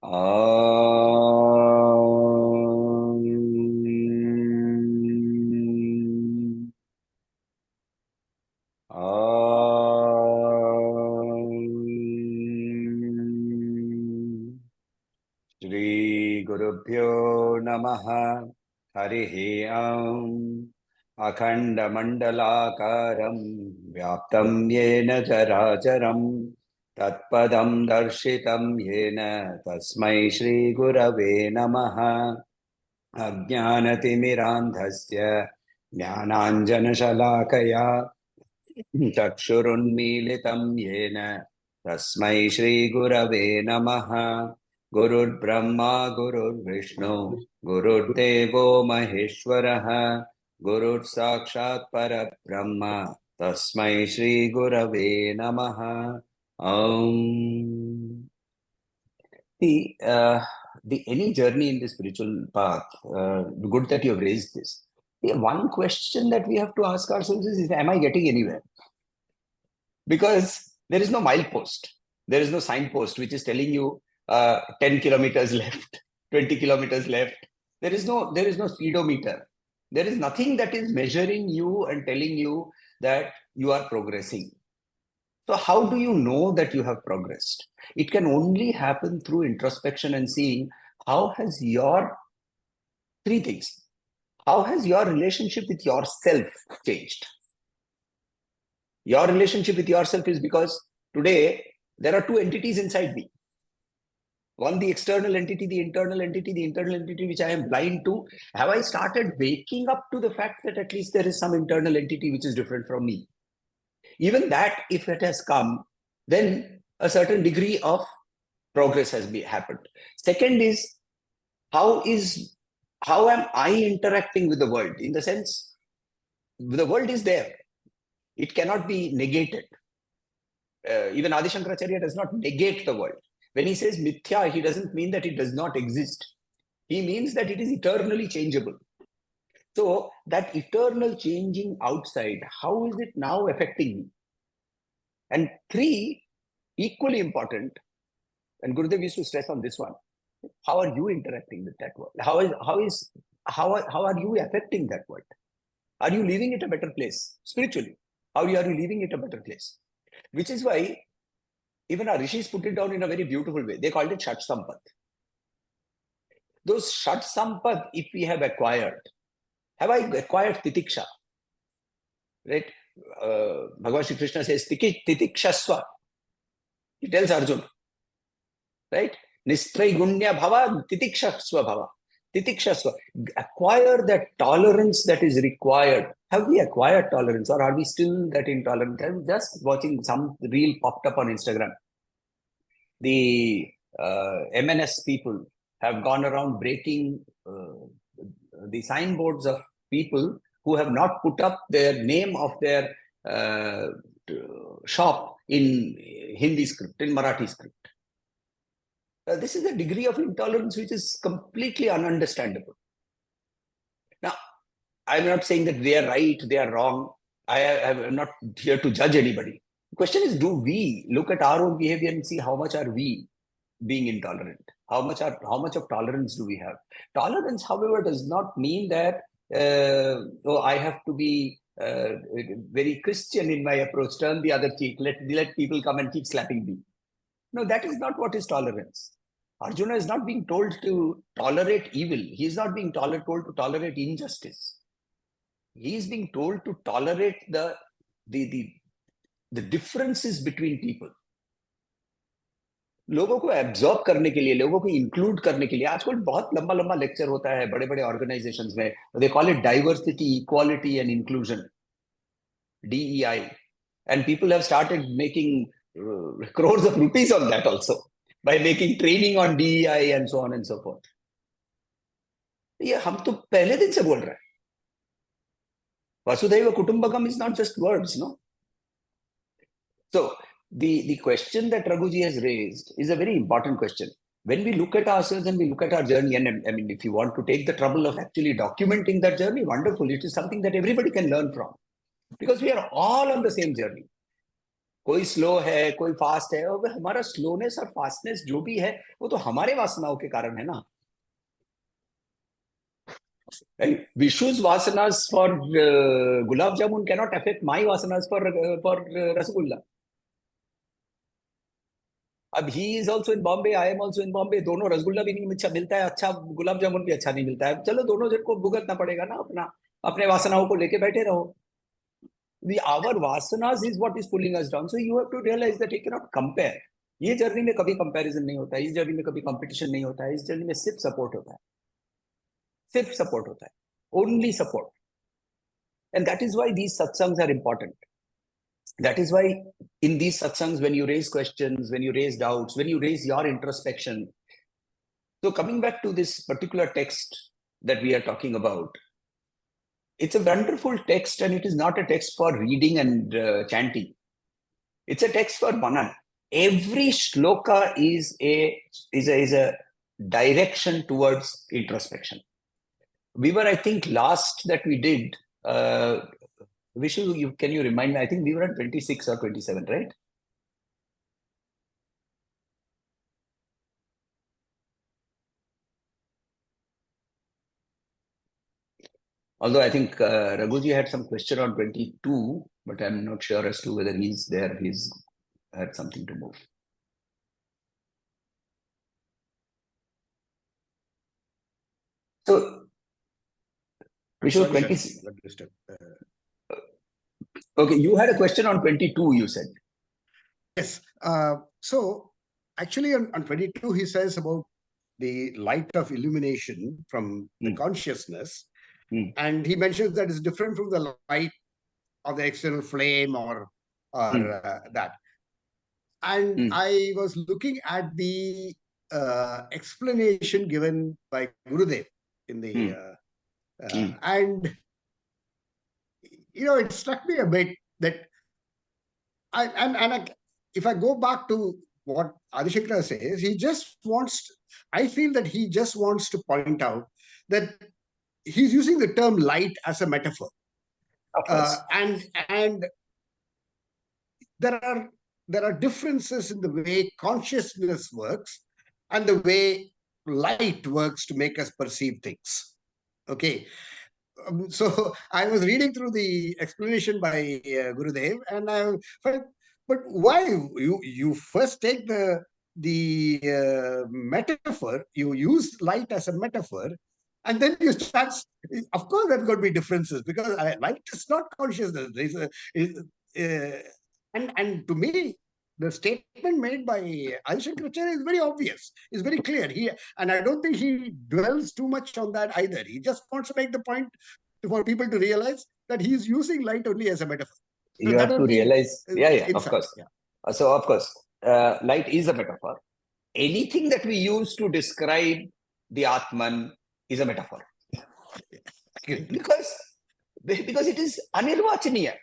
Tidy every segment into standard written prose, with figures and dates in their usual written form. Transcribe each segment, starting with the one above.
Om. Om. Shri Gurubhyo Namaha. Harihi Om. Akhanda Mandalakaram Vyaptam Yena Characharam Tatpadam Darshitam Yena Tasmai Shri Gurave Namaha. Ajnanatimidandhasya Jnananjanashalakaya Chakshurunmilitam Yena Tasmai Shri Gurave Namaha. Gurur Brahma Gurur Vishnu Gurur Devo Maheshwaraha Gurur Sakshat Parabrahma Tasmai Shri Gurave Namaha. Om. The any journey in the spiritual path, good that you have raised this. The one question that we have to ask ourselves is, am I getting anywhere? Because there is no milepost. There is no signpost which is telling you 10 kilometers left, 20 kilometers left. There is no speedometer. There is nothing that is measuring you and telling you that you are progressing. So how do you know that you have progressed? It can only happen through introspection and seeing how has your three things. How has your relationship with yourself changed? Your relationship with yourself is because today there are two entities inside me. One, the external entity, the internal entity which I am blind to. Have I started waking up to the fact that at least there is some internal entity which is different from me? Even that, if it has come, then a certain degree of progress has happened. Second is, how am I interacting with the world? In the sense, the world is there. It cannot be negated. Even Adi Shankaracharya does not negate the world. When he says mithya, he doesn't mean that it does not exist. He means that it is eternally changeable. So that eternal changing outside, how is it now affecting me? And three, equally important, and Gurudev used to stress on this one, how are you interacting with that world? How are you affecting that world? Are you leaving it a better place spiritually? How are you leaving it a better place? Which is why even our rishis put it down in a very beautiful way. They called it Shat Sampat. Those Shat Sampat, if we have acquired, have I acquired Titiksha? Right? Bhagavan Shri Krishna says, Titikshaswa. He tells Arjuna, right? Nistraigunya bhava, titikshasva bhava. Titikshasva. Acquire that tolerance that is required. Have we acquired tolerance, or are we still that intolerant? I'm just watching some reel popped up on Instagram. The MNS people have gone around breaking the signboards of people who have not put up their name of their shop in Hindi script, in Marathi script. This is a degree of intolerance which is completely ununderstandable. Now, I'm not saying that they are right, they are wrong. I am not here to judge anybody. The question is, do we look at our own behavior and see how much are we being intolerant? How much of tolerance do we have? Tolerance, however, does not mean that I have to be very Christian in my approach, turn the other cheek, let people come and keep slapping me. No, that is not what is tolerance. Arjuna is not being told to tolerate evil. He is not being told to tolerate injustice. He is being told to tolerate the differences between people. लोगों को absorb करने के लिए, लोगों को include करने के लिए, आजकल बहुत लंबा लंबा लेक्चर होता है बड़े बड़े ऑर्गेनाइजेशंस में. They call it diversity, equality and inclusion, DEI, and people have started making crores of rupees on that also by making training on DEI and so on and so forth. ये हम तो पहले दिन से बोल रहे हैं. Vasudhaiva Kutumbakam is not just words, no? So the question that Raghuji has raised is a very important question. When we look at ourselves and we look at our journey, and I mean, if you want to take the trouble of actually documenting that journey, wonderful. It is something that everybody can learn from, because we are all on the same journey. कोई slow है, कोई fast है, और हमारा slowness और fastness जो भी है वो तो हमारे वासनाओं के कारण है ना. And Vishu's vasanas for gulab jamun cannot affect my vasanas for rasgulla. अब he is also in Bombay, I am also in Bombay, दोनों रसगुल्ला भी नहीं अच्छा मिलता है, अच्छा गुलाब जामुन भी अच्छा नहीं मिलता है, चलो दोनों जन को भुगतना पड़ेगा ना, अपना अपने वासनाओं को लेके बैठे रहो. Our vasanas is what is pulling us down. So you have to realize that you cannot compare. ये जर्नी में कभी कंपैरिजन नहीं होता है, इस जर्नी में कभी कंपटीशन नहीं होता है, इस जर्नी में सिर्फ सपोर्ट होता है, सिर्फ सपोर्ट होता है, only support. And that is why these satsangs are important. That is why in these satsangs, when you raise questions, when you raise doubts, when you raise your introspection. So coming back to this particular text that we are talking about, it's a wonderful text, and it is not a text for reading and chanting. It's a text for manan. Every shloka is a direction towards introspection. We were, I think, last that we did, Vishu, can you remind me? I think we were at 26 or 27, right? Although I think Raghuji had some question on 22, but I'm not sure as to whether he's there. He's had something to move. So, Vishu, 26. Okay, you had a question on 22, you said. Yes. So, actually, on 22, he says about the light of illumination from the consciousness. And he mentions that it's different from the light of the external flame or that. And I was looking at the explanation given by Gurudev in the and it struck me a bit that if I go back to what Adi Shankara says, I feel that he just wants to point out that he's using the term light as a metaphor. Of course. And there are differences in the way consciousness works and the way light works to make us perceive things. Okay. So I was reading through the explanation by Gurudev, and I felt, but why you first take the metaphor, you use light as a metaphor, and then you start. Of course, there's going to be differences because light is not consciousness. And to me, the statement made by Adi Shankaracharya is very obvious. It's very clear. And I don't think he dwells too much on that either. He just wants to make the point for people to realize that he is using light only as a metaphor. So you have to realize, of course. Yeah. So, of course, light is a metaphor. Anything that we use to describe the Atman is a metaphor. Because it is anirvachaniya.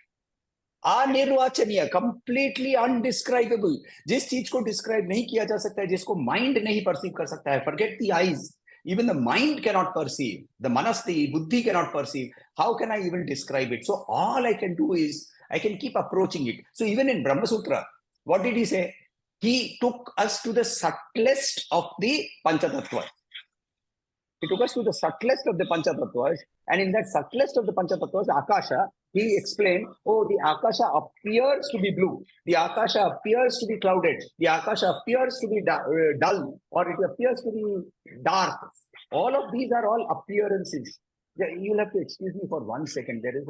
Completely indescribable. जिस चीज को describe नहीं किया जा सकता है, जिसको mind नहीं परसीव कर सकता है, forget the eyes, even the mind cannot perceive, the manasti, buddhi cannot perceive, how can I even describe it? So all I can do is I can keep approaching it. So even in Brahma Sutra, what did he say? He took us to the subtlest of the Panchatattvas. He took us to the subtlest of the Panchatattvas, and in that subtlest of the Panchatattvas, Akasha, he explained, the Akasha appears to be blue, the Akasha appears to be clouded, the Akasha appears to be dull, or it appears to be dark. All of these are all appearances. You'll have to excuse me for 1 second. There is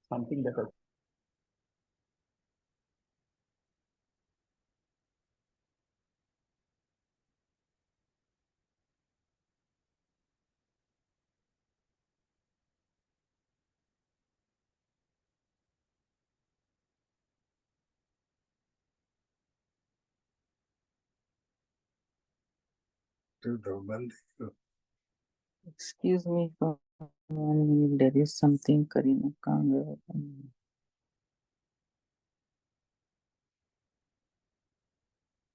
something that has... Excuse me for 1 minute. There is something Karina Kanga.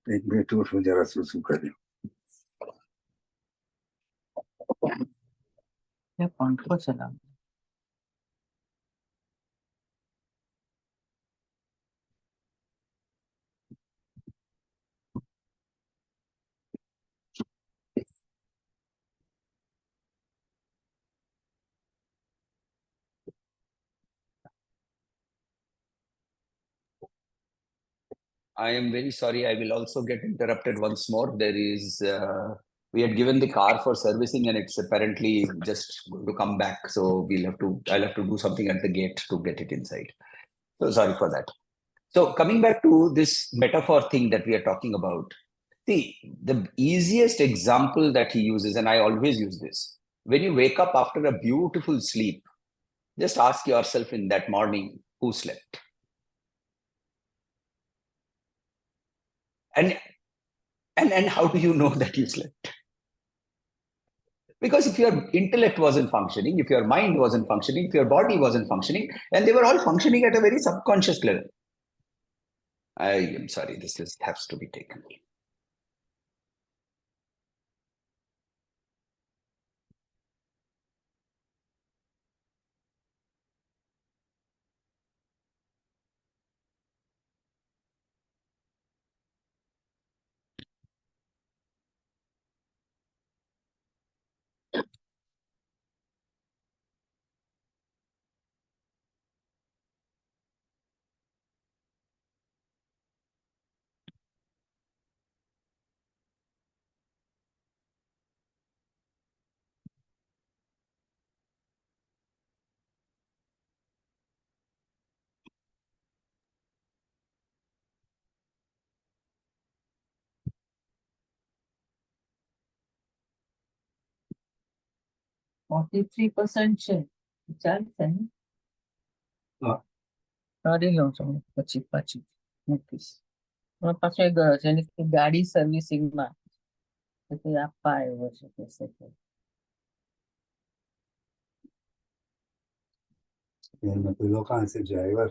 एक minute उसमें जरा सुसु कर क्या पंखा चला? I am very sorry. I will also get interrupted once more. There is, we had given the car for servicing and it's apparently just going to come back. So I'll have to do something at the gate to get it inside. So sorry for that. So coming back to this metaphor thing that we are talking about, see, the easiest example that he uses, and I always use this, when you wake up after a beautiful sleep, just ask yourself in that morning, who slept? And how do you know that you slept? Because if your intellect wasn't functioning, if your mind wasn't functioning, if your body wasn't functioning, and they were all functioning at a very subconscious level. I am sorry, this has to be taken. %43 છે. ચાલશે ને? કાઢી લઉં છું પછી મૂકીશ. પાછો એક ગયો છે એની ગાડી સર્વિસિંગમાં આપવા આવ્યો છે કહેશે કે પેલો કાં છે ડ્રાઈવર?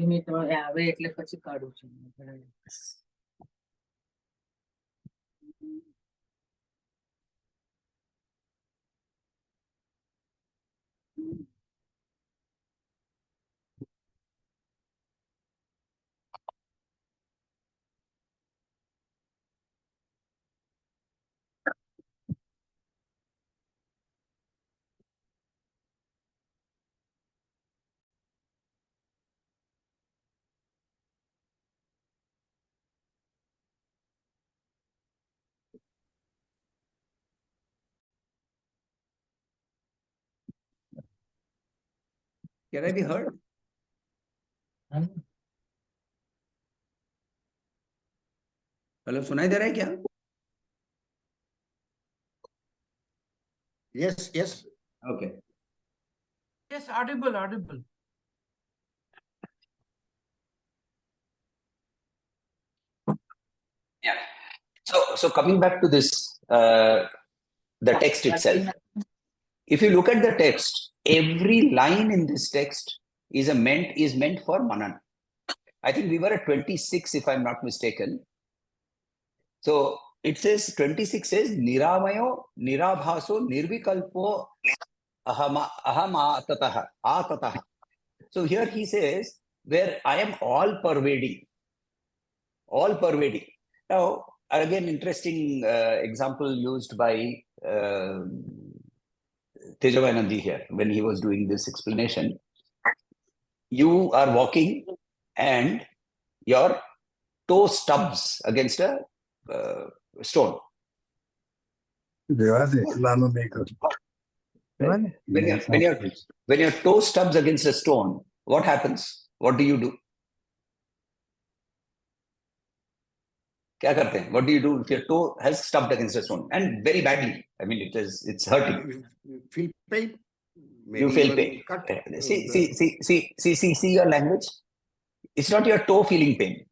મિનિટ આવે એટલે પછી કાઢું છું. Can I be heard? Hello, सुनाई दे रहा है क्या? Yes, yes. Okay. Yes, audible. Yeah. So coming back to this, the text itself. If you look at the text, every line in this text is meant for Manan. I think we were at 26, if I'm not mistaken. So it says 26 says Niramayo, Nirabhaso, Nirvikalpo, Atataha. So here he says, where I am all pervading. All pervading. Now, again, interesting example used by Tejavanandi here when he was doing this explanation. You are walking and your toe stubs against a stone. When your toe stubs against a stone, what happens? What do you do? क्या करते हैं? What do you do if your toe has stubbed against a stone and very badly? I mean, it's hurting. You feel pain. You feel pain. Cut. See your language. It's not your toe feeling pain.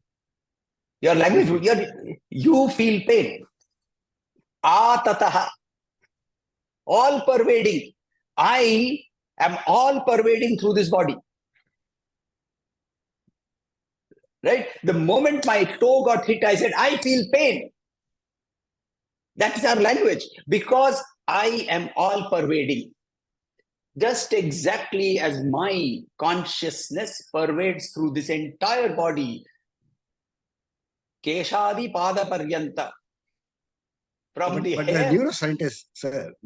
Your language, you feel pain. Atataha. All pervading. I am all pervading through this body. Right? The moment my toe got hit, I said, I feel pain. That's our language. Because I am all pervading. Just exactly as my consciousness pervades through this entire body. Keshadi pada paryanta. From the but hair. the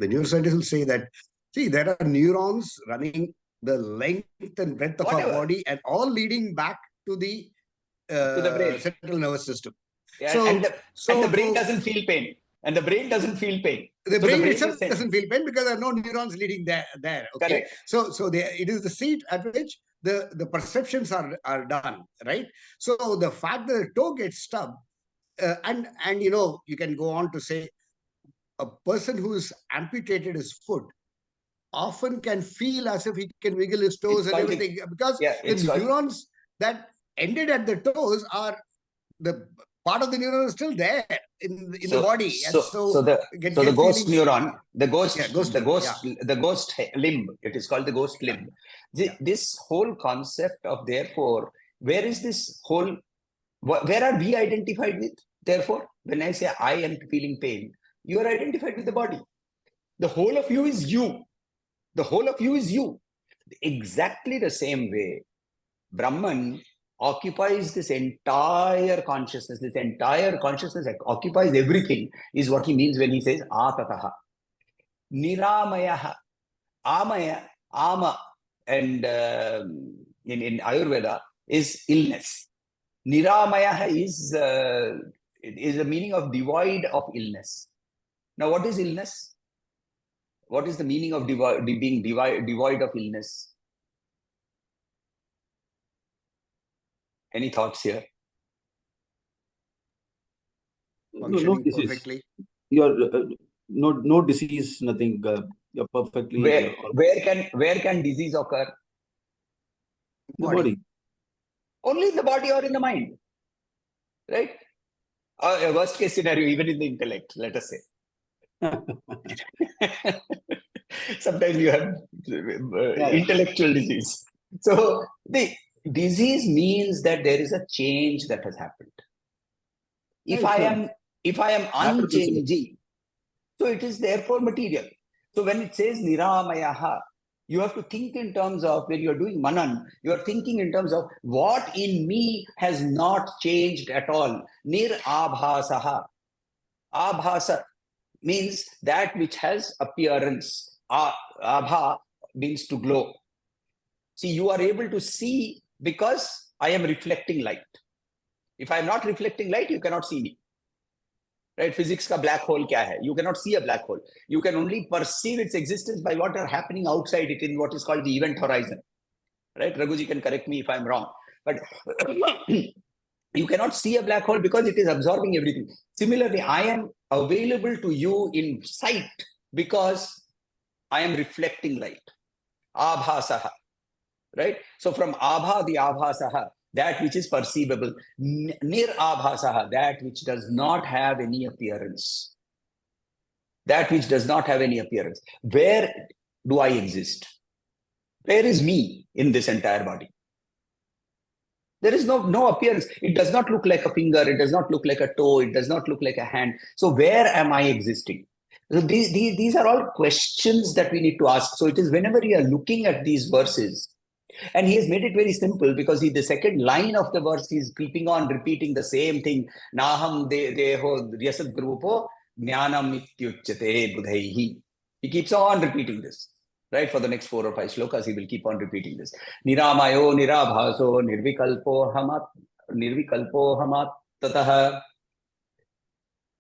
neuroscientists will say that See, there are neurons running the length and breadth of our Whatever. body and all leading back to the brain. central nervous system. Yeah, So, and the brain doesn't feel pain. And the brain doesn't feel pain. The So brain is itself saying- doesn't feel pain because there are no neurons leading there. Okay. Correct. So it is the seat at which the perceptions are done, right? So the fact that the toe gets stubbed, and you know, you can go on to say a person who's amputated his foot often can feel as if he can wiggle his toes and everything, because the neurons that ended at the toes are the part of the neuron is still there in the body. So the ghost neuron, the ghost limb, it is called the ghost limb. This whole concept of, therefore, where is this whole, where are we identified with? Therefore, when I say I am feeling pain, you are identified with the body. The whole of you is you. The whole of you is you. Exactly the same way, Brahman occupies this entire consciousness. This entire consciousness occupies everything, is what he means when he says atataha. Niramayaha. Amaya, ama, and in Ayurveda is illness. Niramayaha is the meaning of devoid of illness. Now, what is illness? What is the meaning of being devoid of illness? Any thoughts here? No disease. Perfectly. You're no disease, nothing. You're perfectly. Where can disease occur? The body. Only in the body or in the mind, right? A worst case scenario, even in the intellect, let us say. Sometimes you have intellectual disease. So the disease means that there is a change that has happened. If I am unchanging, so it is therefore material. So when it says niramayaha, you have to think in terms of, when you're doing manan, you're thinking in terms of what in me has not changed at all. Nir abhasaha. Abhasa means that which has appearance. Abha means to glow. See, you are able to see because I am reflecting light. If I am not reflecting light, you cannot see me. Right? Physics ka black hole kya hai? You cannot see a black hole. You can only perceive its existence by what are happening outside it in what is called the event horizon. Right? Raghuji can correct me if I'm wrong. But you cannot see a black hole because it is absorbing everything. Similarly, I am available to you in sight because I am reflecting light. Abhasaha. Right? So from abha, the abhasaha, that which is perceivable. Nir abhasaha, that which does not have any appearance. That which does not have any appearance. Where do I exist? Where is me in this entire body? There is no appearance. It does not look like a finger. It does not look like a toe. It does not look like a hand. So where am I existing? So these are all questions that we need to ask. So it is whenever you are looking at these verses, and he has made it very simple because the second line of the verse is keeping on repeating the same thing. Naham deho ryasad grupo jnanam ityuchyate budhaihi. He keeps on repeating this. Right? For the next 4 or 5 shlokas, he will keep on repeating this. Niramayo nirabhaso nirvikalpo hamat tataha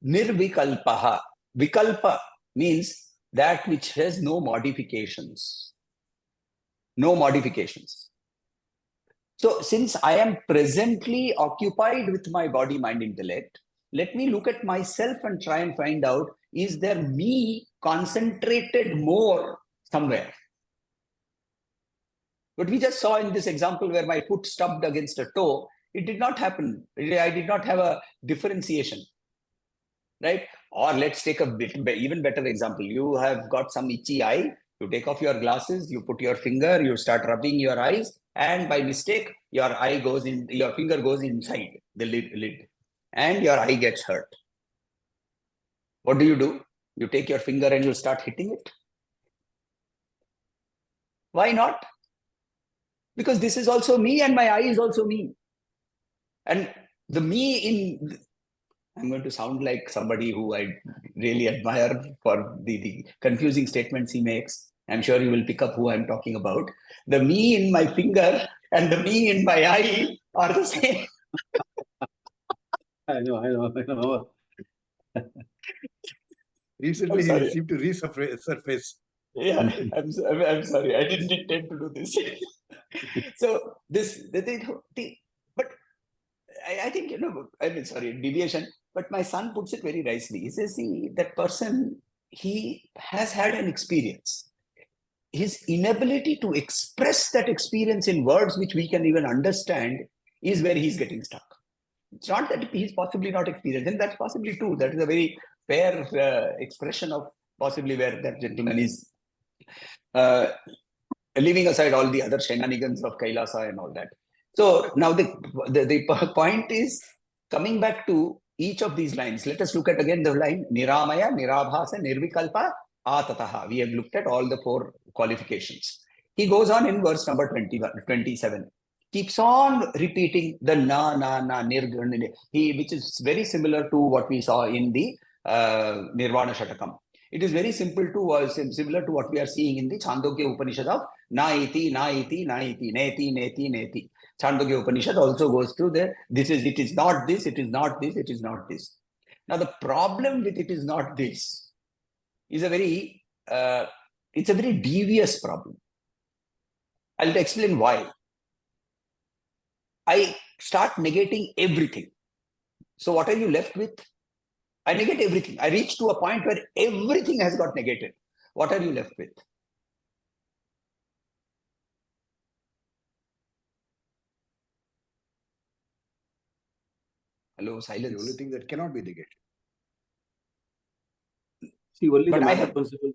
nirvikalpaha. Vikalpa means that which has no modifications. No modifications. So since I am presently occupied with my body, mind, intellect, let me look at myself and try and find out, is there me concentrated more somewhere? But we just saw in this example where my foot stubbed against a toe, it did not happen. I did not have a differentiation, right? Or let's take a even better example. You have got some itchy eye. You take off your glasses, you put your finger, you start rubbing your eyes, and by mistake, your finger goes inside the lid, and your eye gets hurt. What do? You take your finger and you start hitting it. Why not? Because this is also me and my eye is also me. And the me I'm going to sound like somebody who I really admire for the confusing statements he makes. I'm sure you will pick up who I'm talking about. The me in my finger and the me in my eye are the same. I know. Recently, I'm he sorry. seemed to resurface. Yeah, I'm sorry. I didn't intend to do this. So but I think, I mean, sorry, deviation, but my son puts it very nicely. He says, see, that person, he has had an experience. His inability to express that experience in words which we can even understand is where he's getting stuck. It's not that he's possibly not experienced, and that's possibly true. That is a very fair expression of possibly where that gentleman is, leaving aside all the other shenanigans of Kailasa and all that. So now the point is, coming back to each of these lines, let us look at again the line Niramaya, Nirabhasa, Nirvikalpa, Atataha. We have looked at all the 4 qualifications. He goes on in verse number 27. Keeps on repeating the na, nirguna, which is very similar to what we saw in the Nirvana Shatakam. It is very similar to what we are seeing in the Chandogya Upanishad of na iti, neti, neti. Chandogya Upanishad also goes through it is not this, it is not this, it is not this. Now the problem with it is not this is it's a very devious problem. I'll explain why. I start negating everything. So what are you left with? I negate everything. I reach to a point where everything has got negated. What are you left with? Hello, silence. The only thing that cannot be negated. See, only But the I matter have- principle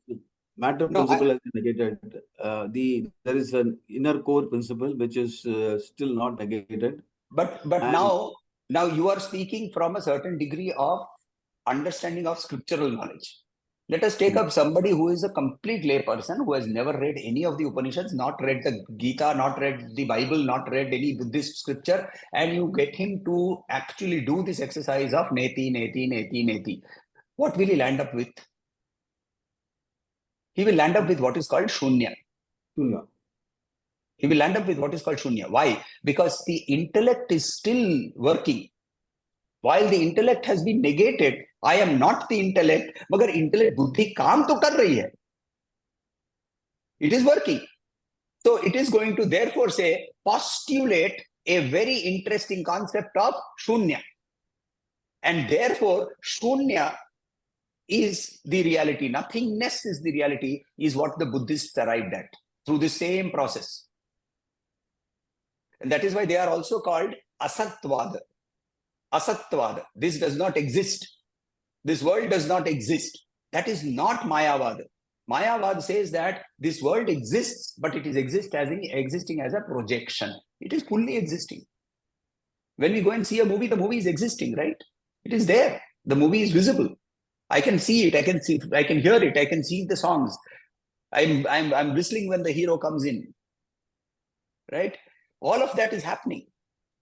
No, has been negated. There is an inner core principle which is still not negated. But And- now you are speaking from a certain degree of understanding of scriptural knowledge. Let us take up somebody who is a complete lay person, who has never read any of the Upanishads, not read the Gita, not read the Bible, not read any Buddhist scripture, and you get him to actually do this exercise of neti. What will he land up with? He will land up with what is called shunya. Shunya. He will land up with what is called shunya. Why? Because the intellect is still working. While the intellect has been negated, I am not the intellect, मगर intellect बुद्धि काम तो कर रही है. It is working. So it is going to therefore say, postulate a very interesting concept of shunya. And therefore, shunya is the reality. Nothingness is the reality, is what the Buddhists arrived at through the same process. And that is why they are also called asatvada. Asatvada. This does not exist. This world does not exist. That is not Mayavada. Mayavada says that this world exists, but it is existing as a projection. It is fully existing. When we go and see a movie, the movie is existing, right? It is there. The movie is visible. I can see it. I can hear it. I can see the songs. I'm whistling when the hero comes in, right? All of that is happening.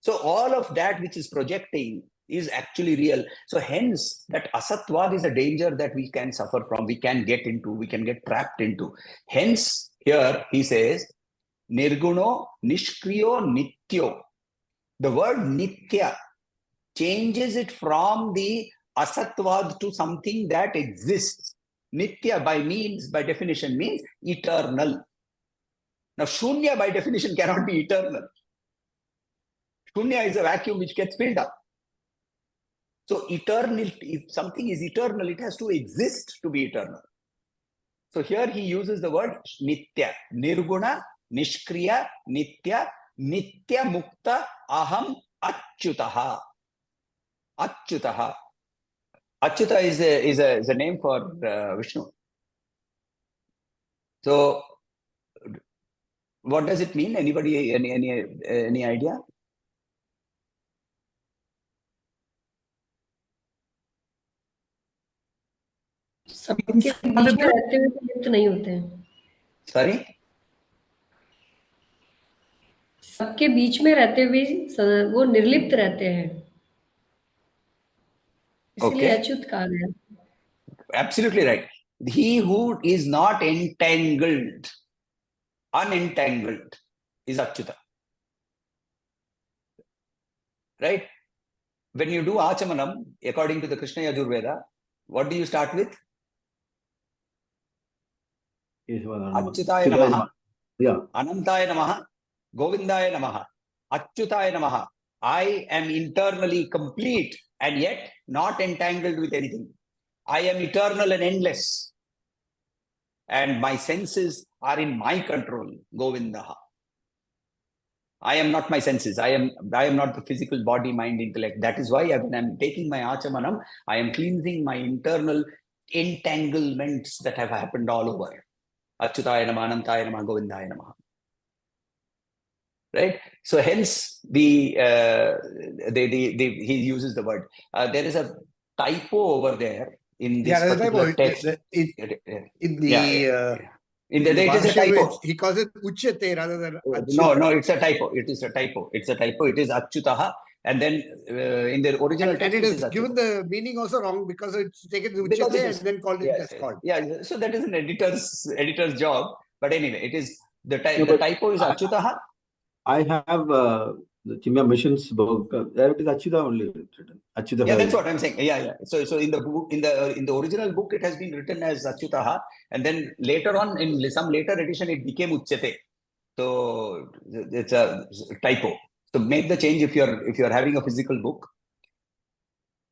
So all of that which is projecting is actually real. So hence that asatvad is a danger that we can suffer from, we can get into, we can get trapped into. Hence here he says, nirguno, nishkriyo, nityo. The word nitya changes it from the asatvad to something that exists. Nitya by definition means eternal. Now shunya by definition cannot be eternal. Shunya is a vacuum which gets filled up. So eternal, if something is eternal, it has to exist to be eternal. So here he uses the word nitya, nirguna, nishkriya, nitya, nitya mukta aham achyutaha. Achyutaha. Achyuta is a name for Vishnu. So what does it mean? Anybody, any idea? सबके बीच में रहते हुए तो लिप्त नहीं होते हैं. Sorry? सबके बीच में रहते हुए वो निर्लिप्त रहते हैं, इसलिए Okay. अच्युत कहा गया. Absolutely right. He who is not entangled, unentangled, is Achyuta. Right? When you do Achamanam, according to the Krishna Yajurveda, what do you start with? Achyutaya Namaha, Anantaya Namaha, Govindaya Namaha, Achyutaya Namaha. I am internally complete and yet not entangled with anything. I am eternal and endless. And my senses are in my control. Govindaha. I am not my senses. I am not the physical body, mind, intellect. That is why when I'm taking my Achamanam, I am cleansing my internal entanglements that have happened all over. Achyutaya Namaha, Anantaya Namaha, Govindaya Namaha. Right? So hence he uses the word. There is a typo over there in this particular text. In the it is a typo. He calls it Uchyate rather than No, it's a typo. It is a typo. It's a typo. It is Achyutaha. And then in the original text, and it is given the meaning also wrong because it's taken the Uchyate and then called it as called. Yeah, so that is an editor's job. But anyway, it is the typo is Achyutaha. I have the Chimya Mission's book. There it is Achyuta only written. Achyuta. Yeah, that's what I'm saying. Yeah. So in the book, in the original book, it has been written as Achyutaha, and then later on, in some later edition, it became Uchyate. So it's a typo. So make the change if you're having a physical book,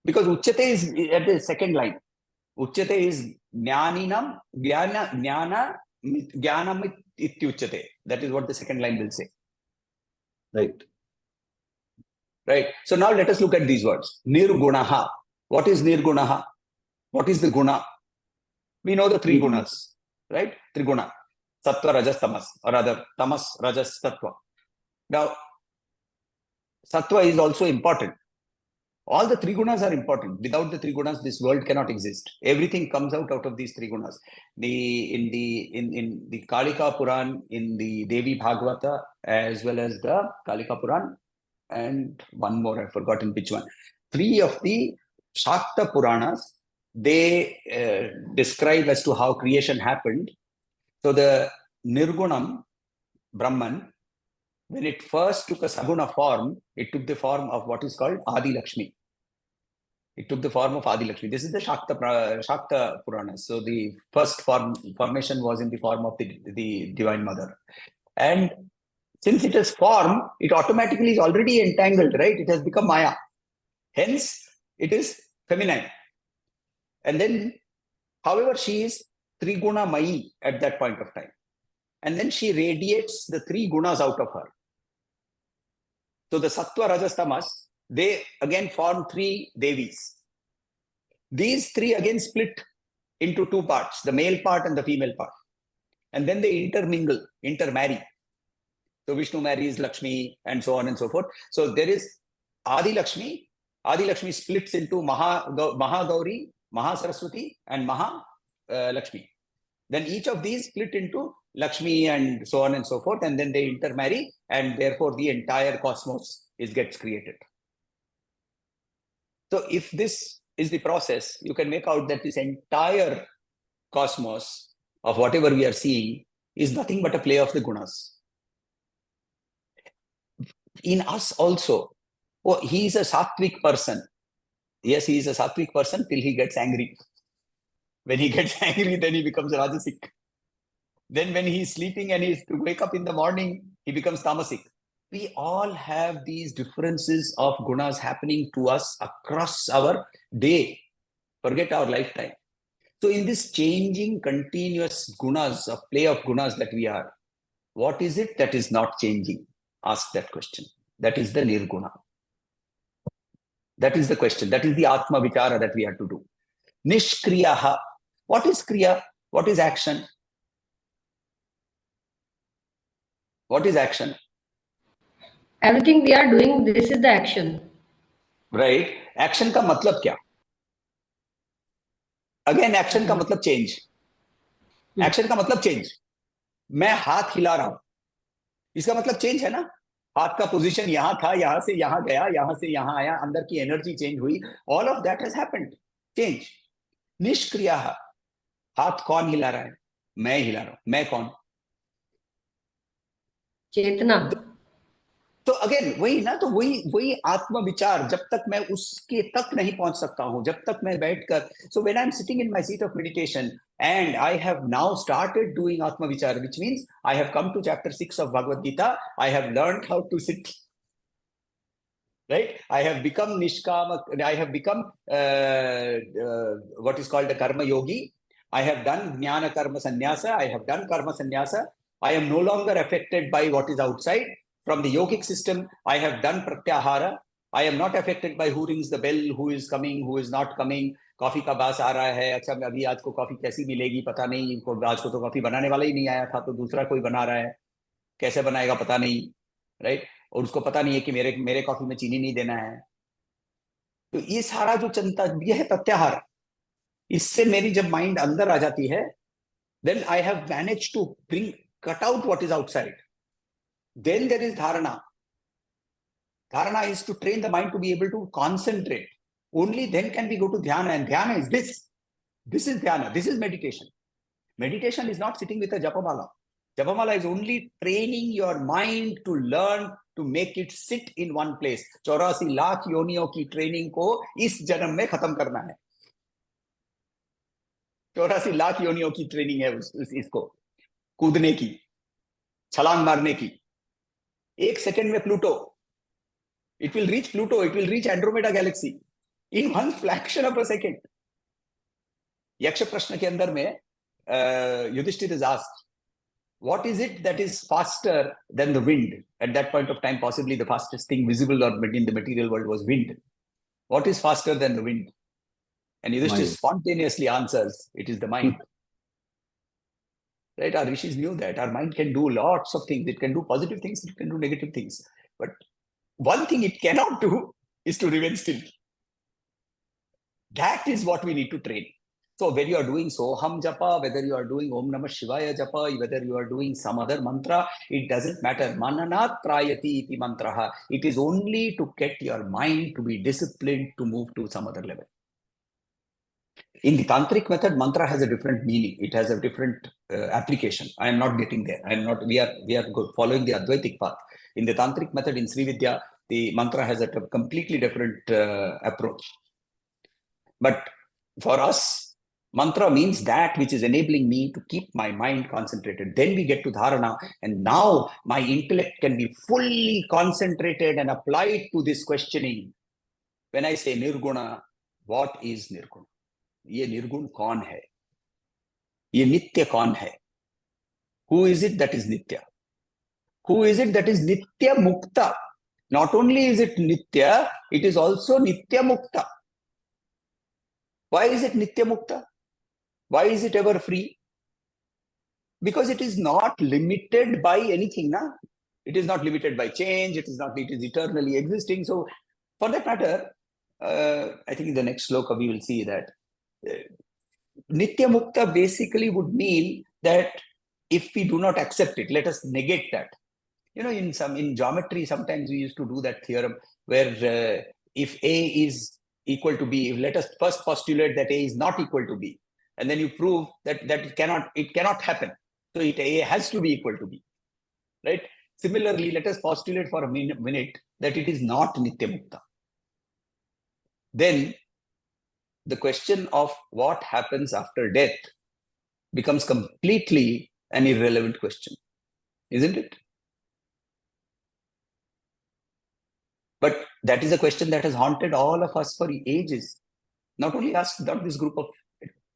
because Uchyate is at the second line. Uchyate is Jnaninam, Jnana Jnanam Ityuchyate. That is what the second line will say. Right. So now let us look at these words. Nirgunaha. What is Nirgunaha? What is the guna? We know the three gunas, right? Triguna. Sattva, Rajas, Tamas, or rather Tamas, Rajas, Sattva. Now, Sattva is also important. All the three gunas are important. Without the three gunas, this world cannot exist. Everything comes out of these three gunas. In the Kalika Puran, in the Devi Bhagavata, as well as the Kalika Puran, and one more, I've forgotten which one. Three of the Shakta Puranas, they describe as to how creation happened. So the Nirgunam, Brahman, when it first took a Saguna form, it took the form of what is called Adi Lakshmi. It took the form of Adi Lakshmi. This is the Shakta Purana. So the first formation was in the form of the Divine Mother. And since it has formed, it automatically is already entangled, right? It has become Maya. Hence, it is feminine. And then, however, she is Triguna Mayi at that point of time. And then she radiates the three gunas out of her. So the Sattva, Rajas, Tamas, they again form three Devis. These three again split into two parts, the male part and the female part. And then they intermarry. So Vishnu marries Lakshmi and so on and so forth. So there is Adi Lakshmi. Adi Lakshmi splits into Maha Gauri, Maha Saraswati, and Maha Lakshmi. Then each of these split into Lakshmi and so on and so forth, and then they intermarry, and therefore the entire cosmos gets created. So if this is the process, you can make out that this entire cosmos of whatever we are seeing is nothing but a play of the gunas. In us also, he is a sattvic person. Yes, he is a sattvic person till he gets angry. When he gets angry, then he becomes rajasic. Then when he is sleeping and he is to wake up in the morning, he becomes tamasic. We all have these differences of gunas happening to us across our day. Forget our lifetime. So in this changing continuous gunas, of play of gunas that we are, what is it that is not changing? Ask that question. That is the nirguna. That is the question. That is the atma vichara that we have to do. Nishkriyaha. What is kriya? What is action? What is action? Everything we are doing, this is the action. Right. Action का मतलब क्या? Again, action का मतलब change. Action का मतलब change. मैं हाथ हिला रहा हूं. इसका मतलब change है ना? हाथ का पोजीशन यहां था, यहां से यहां गया, यहां से यहां आया, अंदर की एनर्जी चेंज हुई. All of that has happened. Change. निष्क्रियः. हाथ कौन हिला रहा है? मैं हिला रहा हूं. मैं कौन? चेतना। तो अगेन वही ना, तो वही वही आत्म विचार, जब तक मैं उसके तक नहीं पहुंच सकता हूं, जब तक मैं बैठकर, so when I am sitting in my seat of meditation and I have now started doing atma vichara, which means I have come to chapter 6 of Bhagavad Gita, I have learned how to sit, right? I have become nishkama, I have become what is called a karma yogi. I have done jnana karma sannyasa, I have done karma sannyasa. I am no longer affected by what is outside. From the yogic system, I have done pratyahara. I am not affected by who rings the bell, who is coming, who is not coming. Coffee का बास आ रहा है, अच्छा अभी आज को coffee कैसी मिलेगी पता नहीं, आज को तो कॉफी बनाने वाला ही नहीं आया था, तो दूसरा कोई बना रहा है, कैसे बनाएगा पता नहीं, राइट? और उसको पता नहीं है कि मेरे मेरे कॉफी में चीनी नहीं देना है. तो ये सारा जो चलता, ये है प्रत्याहार. इससे मेरी जब माइंड अंदर आ जाती है, then I have manage to bring cut out what is outside. Then there is dharana. Dharana is to train the mind to be able to concentrate. Only then can we go to dhyana, and dhyana is this is dhyana, this is meditation. Meditation is not sitting with a japamala. Japamala is only training your mind to learn to make it sit in one place. 84 lakh योनियों की training को इस जन्म में खत्म करना है. 84 लाख योनियों की ट्रेनिंग है इसको, कूदने की, छलांग मारने की. एक सेकंड में Pluto, it will reach Pluto, it will reach Andromeda galaxy in one fraction of a second. यक्ष प्रश्न के अंदर में Yudhishthir is asked, what is it that is faster than the wind? At that point of time, possibly the fastest thing visible or in the material world was wind. What is faster than the wind? And Yudhishthir spontaneously answers, it is the mind. Right? Our rishis knew that. Our mind can do lots of things. It can do positive things, it can do negative things. But one thing it cannot do is to remain still. That is what we need to train. So when you are doing Soham Japa, whether you are doing Om Namah Shivaya Japa, whether you are doing some other mantra, it doesn't matter. Mananat prayati iti mantraha. It is only to get your mind to be disciplined to move to some other level. In the tantric method, mantra has a different meaning. It has a different application. I am not getting there. I am not. We are following the Advaitic path. In the tantric method, in Sri Vidya, the mantra has a completely different approach. But for us, mantra means that which is enabling me to keep my mind concentrated. Then we get to dharana, and now my intellect can be fully concentrated and applied to this questioning. When I say nirguna, what is nirguna? ये निर्गुण कौन है? ये नित्य कौन है? Who is it that is nitya? Who is it that is nitya mukta? Not only is it nitya, it is also nitya mukta. Why is it nitya mukta? Why is it ever free? Because it is not limited by anything. Na? It is not limited by change. It is eternally existing. So for that matter, I think in the next shloka we will see that Nitya Mukta basically would mean that if we do not accept it, let us negate that. You know, in geometry, sometimes we used to do that theorem where if A is equal to B, let us first postulate that A is not equal to B, and then you prove that it cannot happen. So A has to be equal to B, right? Similarly, let us postulate for a minute that it is not Nitya Mukta. Then the question of what happens after death becomes completely an irrelevant question, isn't it? But that is a question that has haunted all of us for ages. Not only us, not this group of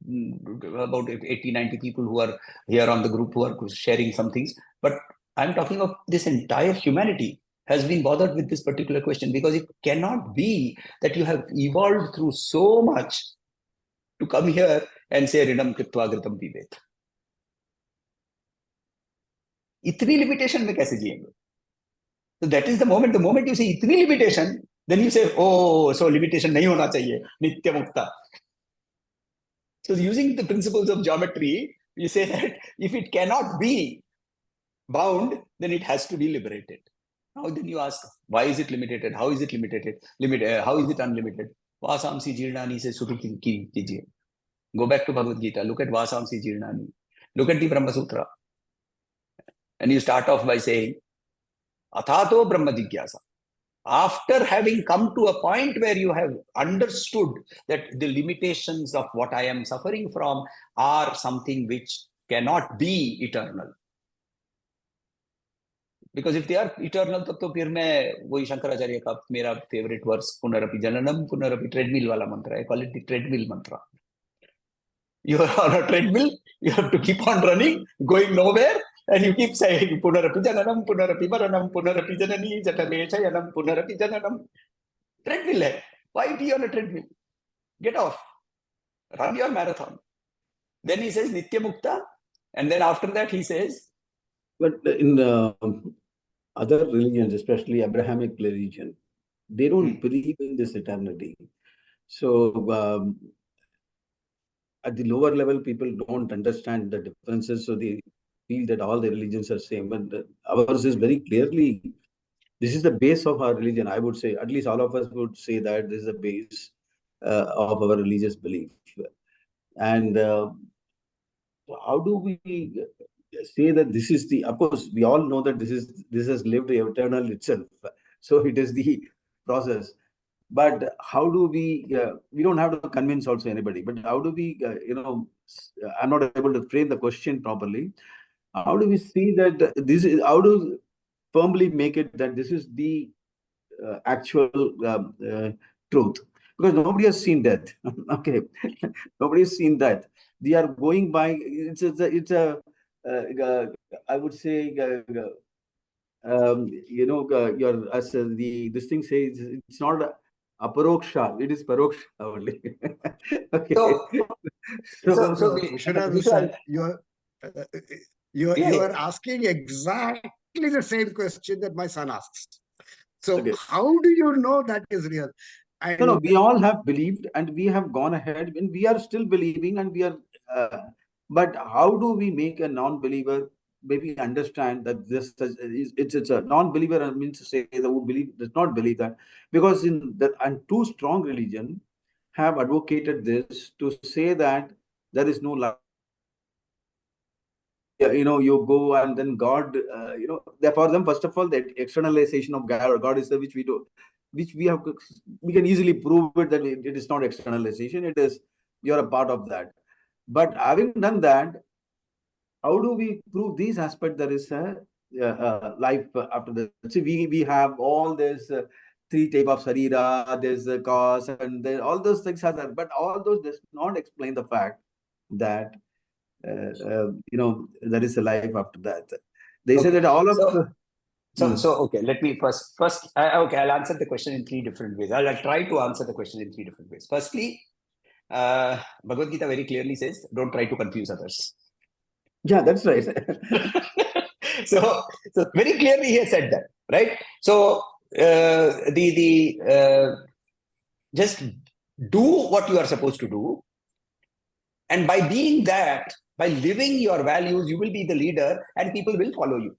about 80, 90 people who are here on the group who are sharing some things, but I'm talking of this entire humanity has been bothered with this particular question, because it cannot be that you have evolved through so much to come here and say Ridam Kritva Gritam Pivet. Itni limitation mein kaise jiyenge? So that is the moment you say itni limitation, then you say, oh, so limitation nahi hona chahiye, Nitya Mukta. So using the principles of geometry, you say that if it cannot be bound, then it has to be liberated. Now then you ask, why is it limited? How is it limited? How is it unlimited? Vasamsi jirnani se sukhiti kijiye. Go back to Bhagavad Gita. Look at Vasamsi Jirnani. Look at the Brahma Sutra. And you start off by saying, Athato Brahma Jigyasa. After having come to a point where you have understood that the limitations of what I am suffering from are something which cannot be eternal. Because if they are eternal, तो फिर मैं वही शंकराचार्य का मेरा favorite verse पुनरपि जननम पुनरपि treadmill वाला मंत्र है. I call it the treadmill mantra. You are on a treadmill, you have to keep on running, going nowhere, and you keep saying punarapi jananam, punarapi maranam, punarapi janani, jatame chayanam, punarapi jananam. Treadmill hai. Why be on a treadmill? Get off. Run your marathon. Then he says Nitya Mukta, and then after that he says. But in other religions, especially Abrahamic religion, they don't believe in this eternity. So at the lower level, people don't understand the differences, so they feel that all the religions are same. But ours is very clearly, this is the base of our religion. I would say, at least all of us would say that this is the base of our religious belief. And how do we say that this is the? Of course, we all know that this has lived eternal itself. So it is the process. But how do we don't have to convince also anybody, but how do we, I'm not able to frame the question properly. How do we see that this is, how do firmly make it that this is the actual truth? Because nobody has seen death. Okay. Nobody has seen that. They are going by, I would say, this thing says it's not Aparoksha, it is Paroksha only. Okay. So Vishwanath, you are asking exactly the same question that my son asks. So Okay. How do you know that is real? And No, we all have believed and we have gone ahead and we are still believing and we are, but how do we make a non-believer maybe understand that this it's a non-believer means to say that who does not believe that, because in the and two strong religion have advocated this to say that there is no life. You go and then God, for them, first of all, the externalization of God is which we do, which we can easily prove it that it is not externalization. It is, you're a part of that. But having done that, how do we prove these aspects? There is a life after that. See, we have all this three type of sarira, there's a cause, and all those things are there. But all those does not explain the fact that there is a life after that. They say that all of So okay, let me first okay, I'll answer the question in three different ways. I'll try to answer the question in three different ways. Firstly, Bhagavad Gita very clearly says, don't try to confuse others. Yeah, that's right. so very clearly he has said that, right? So just do what you are supposed to do, and by being that, by living your values, you will be the leader, and people will follow you.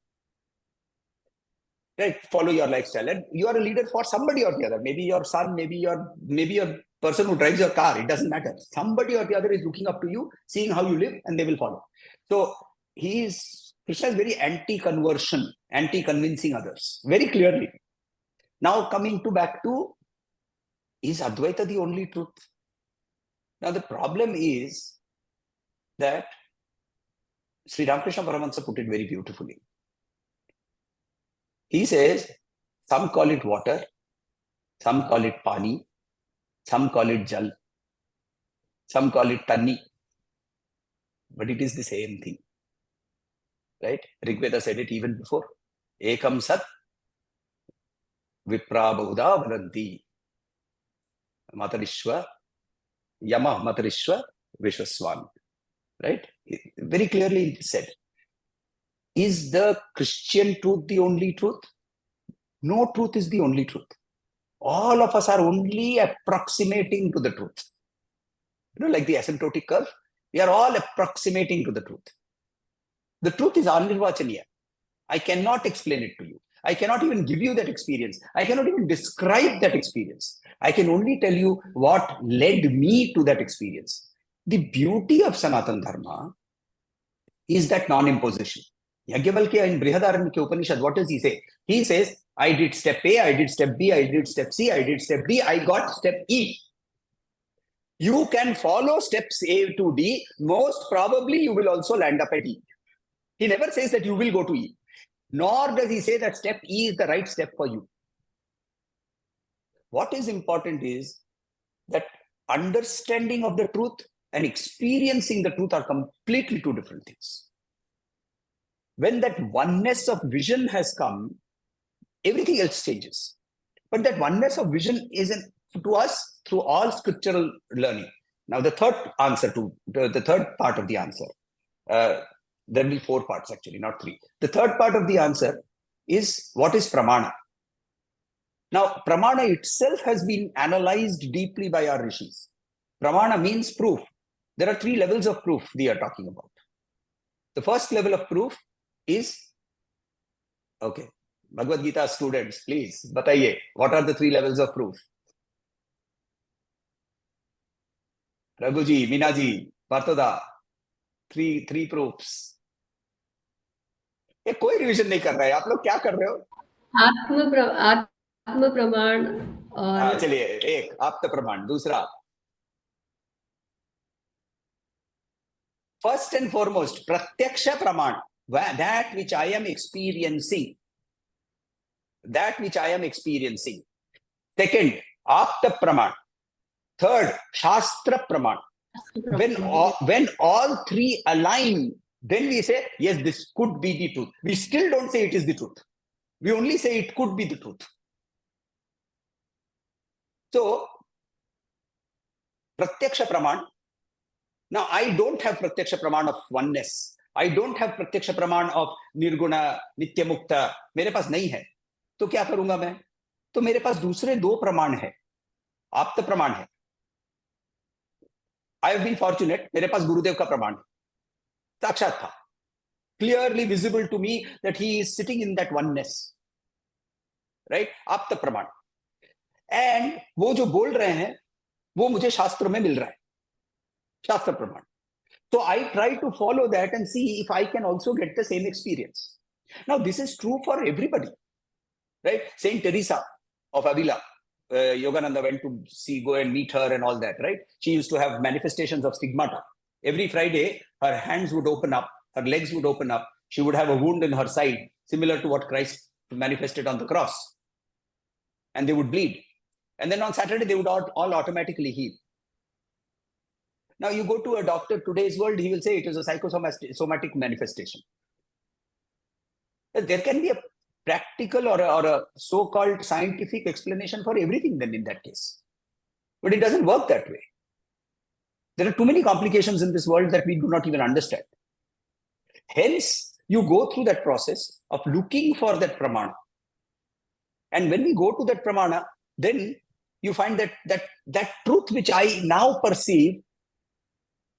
Right? Follow your lifestyle, and you are a leader for somebody or the other. Maybe your son, maybe a person who drives your car. It doesn't matter. Somebody or the other is looking up to you, seeing how you live, and they will follow. So Krishna is very anti-conversion, anti-convincing others, very clearly. Now coming back to, is Advaita the only truth? Now the problem is that Sri Ramakrishna Paramahansa put it very beautifully. He says, some call it water, some call it pani, some call it jal, some call it tanni, but it is the same thing. Right? Rigveda said it even before. Ekam sat vipra bahuda vadanti. Matarishwa, yama matarishwa vishwaswami. Right? Very clearly it said. Is the Christian truth the only truth? No truth is the only truth. All of us are only approximating to the truth. Like the asymptotic curve, we are all approximating to the truth. The truth is anirvachaniya. I cannot explain it to you. I cannot even give you that experience. I cannot even describe that experience. I can only tell you what led me to that experience. the beauty of Sanatana Dharma is that non-imposition. Yajnavalkya in Brihadaranyaka Upanishad, what does he say? He says, I did step A, I did step B, I did step C, I did step D, I got step E. You can follow steps A to D. Most probably you will also land up at E. He never says that you will go to E. Nor does he say that step E is the right step for you. What is important is that understanding of the truth and experiencing the truth are completely two different things. When that oneness of vision has come, everything else changes. But that oneness of vision is to us through all scriptural learning. Now, the third answer to the third part of the answer, there will be 4 parts actually, not 3. The third part of the answer is what is pramana. Now, pramana itself has been analyzed deeply by our rishis. Pramana means proof. There are 3 levels of proof we are talking about. The first level of proof is, okay, Bhagavad Gita students, please, bataiye, what are the 3 levels of proof? Raghuji, Minaji, Parthoda, 3 proofs. ये कोई revision नहीं कर रहा है, आप लोग क्या कर रहे हो? आत्म प्रमाण और चलिए, एक आत्म प्रमाण, दूसरा first and foremost pratyaksha praman, that which I am experiencing, second apta praman, third shastra praman. When all 3 align, then we say, yes, this could be the truth. We still don't say it is the truth. We only say it could be the truth. So, pratyaksha praman. Now, I don't have pratyaksha praman of oneness. I don't have pratyaksha praman of nirguna, nitya mukta. मेरे पास नहीं है. तो क्या करूंगा मैं? तो मेरे पास दूसरे 2 प्रमाण है. आप्त प्रमाण है. I have been fortunate. मेरे पास गुरुदेव का प्रमाण है. साक्षात था. Clearly visible to me that he is sitting in that oneness. Right? आप्त प्रमाण. And वो जो बोल रहे हैं, वो मुझे शास्त्र में मिल रहा है. Shastra Praman. So I try to follow that and see if I can also get the same experience. Now, this is true for everybody, right? Saint Teresa of Avila, Yogananda went to go and meet her and all that, right? She used to have manifestations of stigmata. Every Friday, her hands would open up, her legs would open up. She would have a wound in her side, similar to what Christ manifested on the cross. And they would bleed. And then on Saturday, they would all automatically heal. Now, you go to a doctor, today's world, he will say it is a psychosomatic manifestation. There can be a practical or a so-called scientific explanation for everything then in that case. But it doesn't work that way. There are too many complications in this world that we do not even understand. Hence, you go through that process of looking for that pramana. And when we go to that pramana, then you find that truth which I now perceive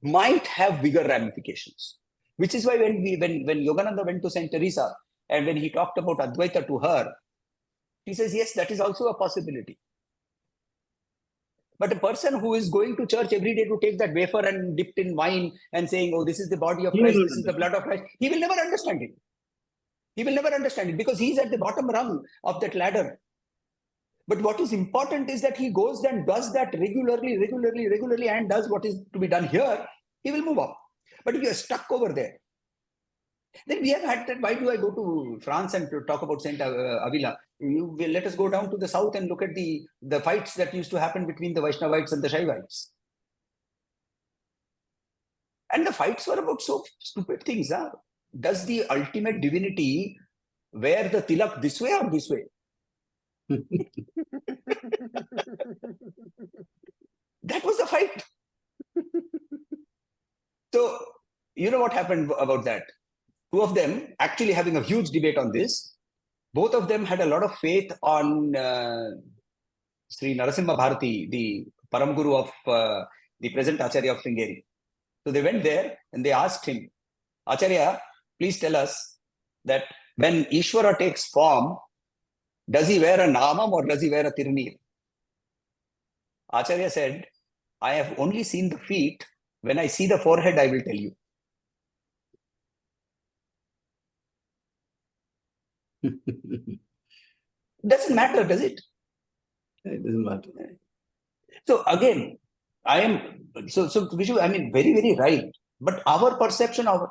might have bigger ramifications. Which is why when Yogananda went to Saint Teresa and when he talked about Advaita to her, he says, yes, that is also a possibility. But a person who is going to church every day to take that wafer and dipped in wine and saying, oh, this is the body of Christ, this is the blood of Christ, he will never understand it. He will never understand it because he's at the bottom rung of that ladder. But what is important is that he goes and does that regularly and does what is to be done here, he will move up. But if you are stuck over there, then we have had that. Why do I go to France and to talk about Saint Avila? Let us go down to the south and look at the fights that used to happen between the Vaishnavites and the Shaivites. And the fights were about so stupid things. Huh? Does the ultimate divinity wear the tilak this way or this way? That was the fight. So, you know what happened about that? 2 of them actually having a huge debate on this. Both of them had a lot of faith on Sri Narasimha Bharati, the Param Guru of the present Acharya of Sringeri. So they went there and they asked him, Acharya, please tell us that when Ishvara takes form, does he wear a namam or does he wear a tirunir? Acharya said, I have only seen the feet When I see the forehead, I will tell you. Doesn't matter, does it? It doesn't matter. So again, I am so Vishu, I mean, very, very right. But our perception of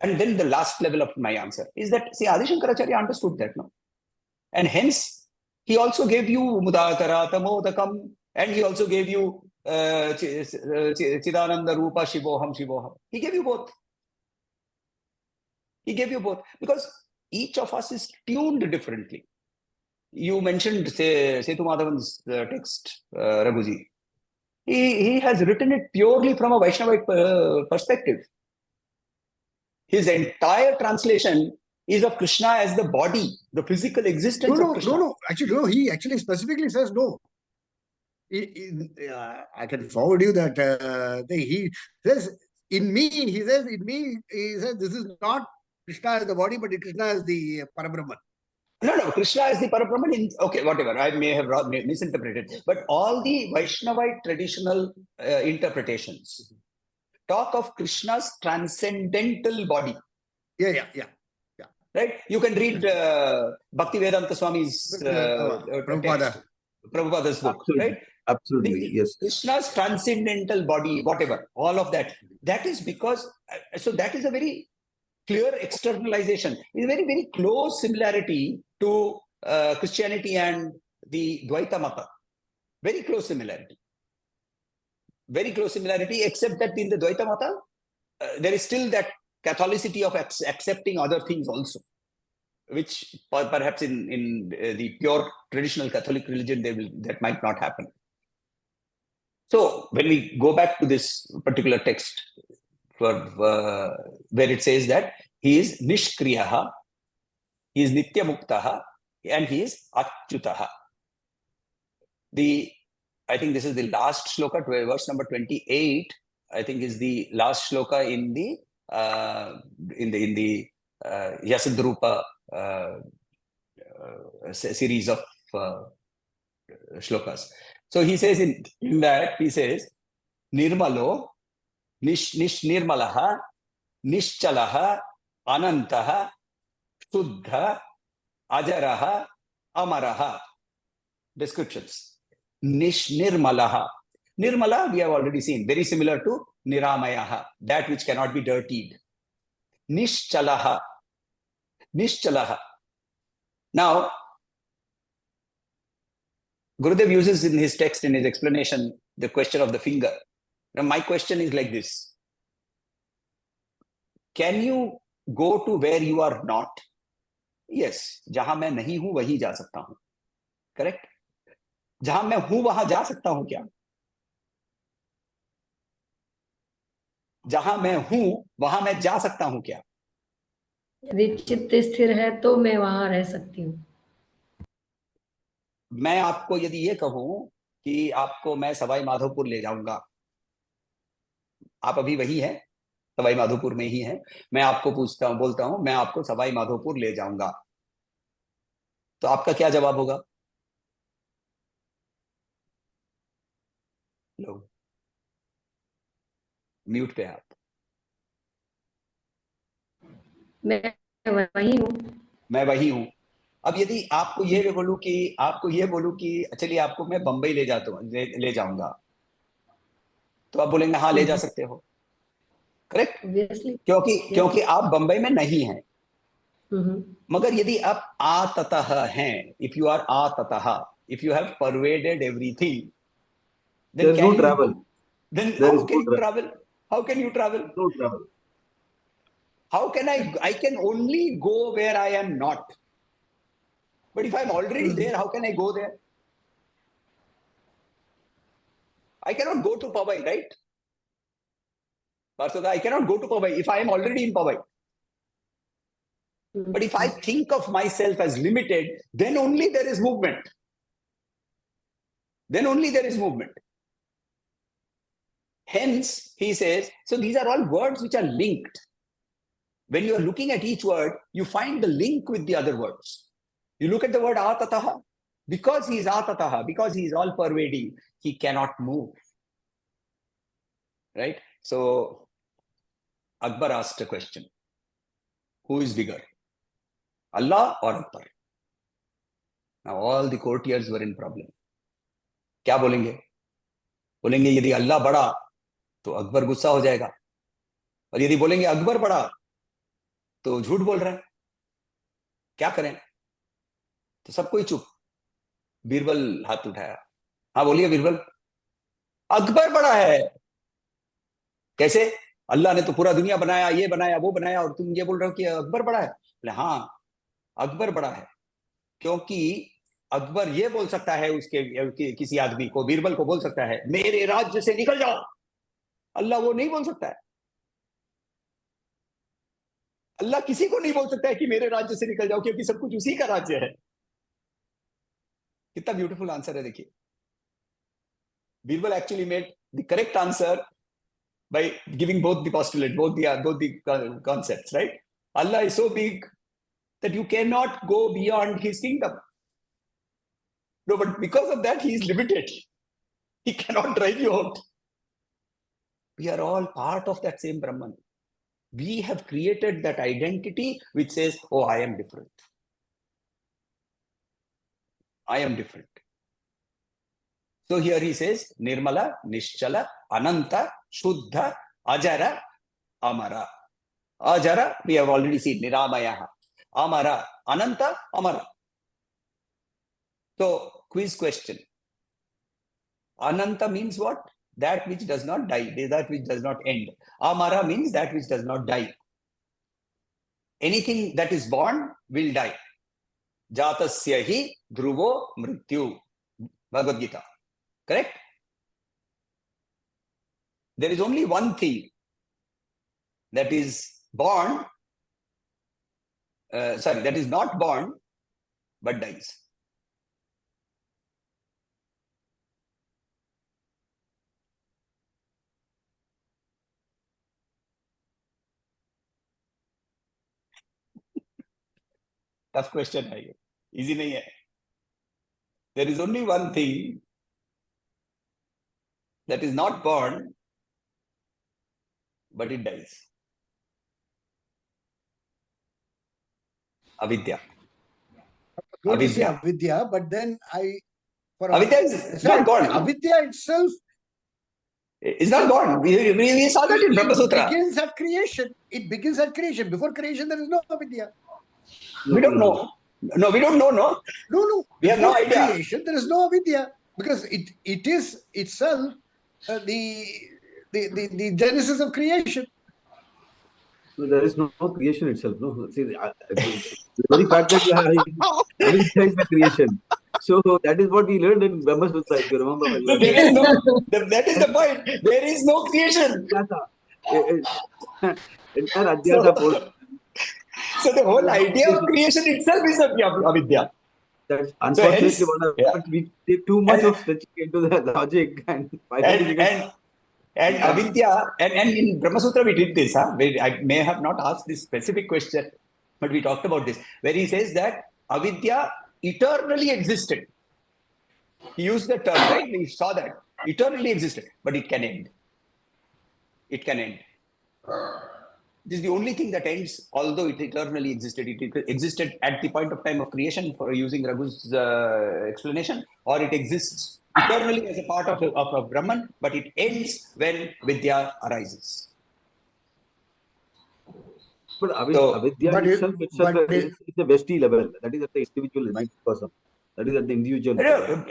and then the last level of my answer is that Adi Shankaracharya understood that now. And hence he also gave you Mudakara, Tamodakam, and he also gave you Chidananda Rupa Shivoham Shivoham. He gave you both. He gave you both. Because each of us is tuned differently. You mentioned Setu Madhavan's text, Raghuji. He has written it purely from a Vaishnavite perspective. His entire translation is of Krishna as the body, the physical existence of Krishna. No. Actually, no. He actually specifically says no. I can forward you that thing. He says, in me, he says, this is not Krishna as the body, but Krishna as the Parabrahman. No, Krishna is the Parabrahman. Okay, whatever. I may have misinterpreted. But all the Vaishnavite traditional interpretations talk of Krishna's transcendental body. Yeah. Right? You can read Bhaktivedanta Swami's Prabhupada's book. Absolutely. Right? Absolutely, yes. Krishna's transcendental body, whatever, all of that. That is because, so that is a very clear externalization. It's a very, very close similarity to Christianity and the Dvaita Mata. Very close similarity. Very close similarity, except that in the Dvaita Mata, there is still that Catholicity of accepting other things also, which perhaps in the pure traditional Catholic religion, that might not happen. So when we go back to this particular text, where it says that he is Nishkriyaha, he is Nitya Muktaha, and he is Achyutaha. I think this is the last shloka, verse number 28. I think is the last shloka in the Yasadrupa series of shlokas. So he says in that, he says, Nirmalo, Nirmalaha, Nishchalaha, Anantaha, Shuddha, Ajaraha, Amaraha. Descriptions. Nirmalaha. Nirmala, we have already seen, very similar to Niramayaha, that which cannot be dirtied. Nishchalaha. Now, Gurudev uses in his text, in his explanation, the question of the finger. Now, my question is like this. Can you go to where you are not? Yes. Jahan main nahi hu, wahi ja sakta hu. Correct? Jahan main hu, wahan ja sakta hu kya? जहां मैं हूं वहां मैं जा सकता हूं क्या? यदि चित्त स्थिर है तो मैं वहां रह सकती हूँ. मैं आपको यदि ये कहूं कि आपको मैं सवाई माधोपुर ले जाऊंगा, आप अभी वही हैं, सवाई माधोपुर में ही हैं, मैं आपको बोलता हूं मैं आपको सवाई माधोपुर ले जाऊंगा, तो आपका क्या जवाब होगा? लो, म्यूट पे आप. मैं वही हूँ. मैं वही हूं. अब यदि आपको ये बोलूं कि चलिए आपको मैं बंबई ले जाऊंगा, तो आप बोलेंगे हाँ ले जा सकते हो. करेक्ट? क्योंकि आप बंबई में नहीं हैं. मगर यदि आप आततः हैं, if you are आततः, if you have pervaded everything, then there is no travel. Then how can you travel? How can you travel? No travel. How can I can only go where I am not. But if I'm already there, how can I go there? I cannot go to Powai, right? Parthada, I cannot go to Powai if I am already in Powai. But if I think of myself as limited, then only there is movement. Hence, he says, so these are all words which are linked. When you are looking at each word, you find the link with the other words. You look at the word atataha. Because he is atataha, because he is all pervading, he cannot move. Right? So Akbar asked a question. Who is bigger? Allah or Akbar? Now all the courtiers were in problem. क्या बोलेंगे? बोलेंगे यदि अल्लाह बड़ा तो अकबर गुस्सा हो जाएगा, और यदि बोलेंगे अकबर बड़ा तो झूठ बोल रहा है, क्या करें? तो सब कोई चुप. बीरबल हाथ उठाया. हाँ बोलिए बीरबल. अकबर बड़ा है. कैसे? अल्लाह ने तो पूरा दुनिया बनाया, ये बनाया, वो बनाया, और तुम ये बोल रहे हो कि अकबर बड़ा है? बोले हाँ अकबर बड़ा है, क्योंकि अकबर ये बोल सकता है उसके किसी आदमी को, बीरबल को बोल सकता है मेरे राज्य से निकल जाओ. अल्लाह वो नहीं बोल सकता है. अल्लाह किसी को नहीं बोल सकता है कि मेरे राज्य से निकल जाओ, क्योंकि सब कुछ उसी का राज्य है. कितना ब्यूटीफुल आंसर है देखिए. Birbal actually made the correct answer by giving both the postulate, both the concepts, right? Allah is so big that you cannot go beyond his kingdom. No, but because of that, he is limited. He cannot drive you out. We are all part of that same Brahman. We have created that identity which says, oh, I am different. I am different. So here he says, Nirmala, Nishchala, Ananta, Shuddha, Ajara, Amara. Ajara, we have already seen, Niramayaha. Amara, Ananta, Amara. So, quiz question. Ananta means what? That which does not die, that which does not end. Amara means that which does not die. Anything that is born will die. Jatasya hi dhruvo mrityu. Bhagavad Gita. Correct? There is only one thing that is born, that is not born, but dies. Tough question है ये. Easy नहीं है. There is only one thing that is not born, but it dies. Avidya. Going to say Avidya. avidya, but then Avidya is not gone. Avidya itself is not gone. We saw that in Brahma Sutra. It begins at creation. It begins at creation. Before creation, there is no avidya. We don't know. No, we don't know, no? No. We have no Before idea. creation, there is no avidya. Because it is itself the genesis of creation. No, there is no creation itself. No, see, the very fact that avidya is the creation. So that is what we learned in Brahma Sutra, if you remember. So there is no, that is the point. There is no creation. Entire Adhyasa So the whole idea of creation itself is avidya. That's unfortunately we take too much of stretching into the logic and avidya, and in Brahma Sutra we did this. I may have not asked this specific question, but we talked about this, where he says that avidya eternally existed. He used the term, right? We saw that. Eternally existed, but it can end. It can end. This is the only thing that ends, although it eternally existed. It existed at the point of time of creation, for using Raghu's explanation, or it exists eternally as a part of Brahman, but it ends when Vidya arises. But avidya itself is the Vesti level. That is at the individual person. That is at the individual level.